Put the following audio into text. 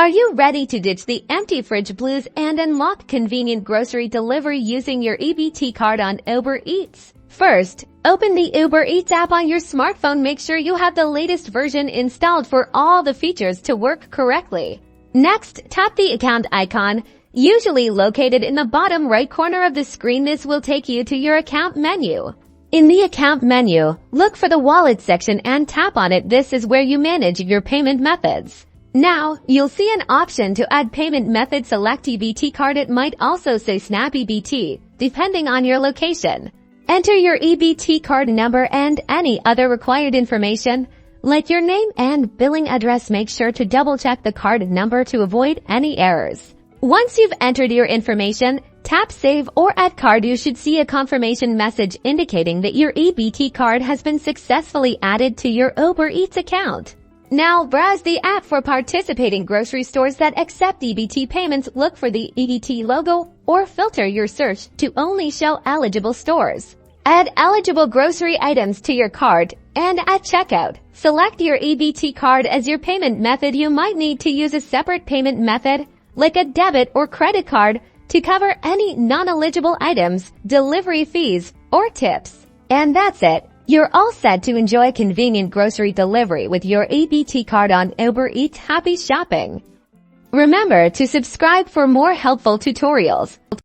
Are you ready to ditch the empty fridge blues and unlock convenient grocery delivery using your EBT card on Uber Eats? First, open the Uber Eats app on your smartphone. Make sure you have the latest version installed for all the features to work correctly. Next, tap the account icon, usually located in the bottom right corner of the screen. This will take you to your account menu. In the account menu, look for the wallet section and tap on it. This is where you manage your payment methods. Now, you'll see an option to add payment method. Select EBT card. It might also say Snap EBT, depending on your location. Enter your EBT card number and any other required information, like your name and billing address. Make sure to double-check the card number to avoid any errors. Once you've entered your information, tap Save or Add Card. You should see a confirmation message indicating that your EBT card has been successfully added to your Uber Eats account. Now, browse the app for participating grocery stores that accept EBT payments. Look for the EBT logo or filter your search to only show eligible stores. Add eligible grocery items to your cart, and at checkout, select your EBT card as your payment method. You might need to use a separate payment method, like a debit or credit card, to cover any non-eligible items, delivery fees, or tips. And that's it. You're all set to enjoy convenient grocery delivery with your EBT card on Uber Eats. Happy shopping! Remember to subscribe for more helpful tutorials.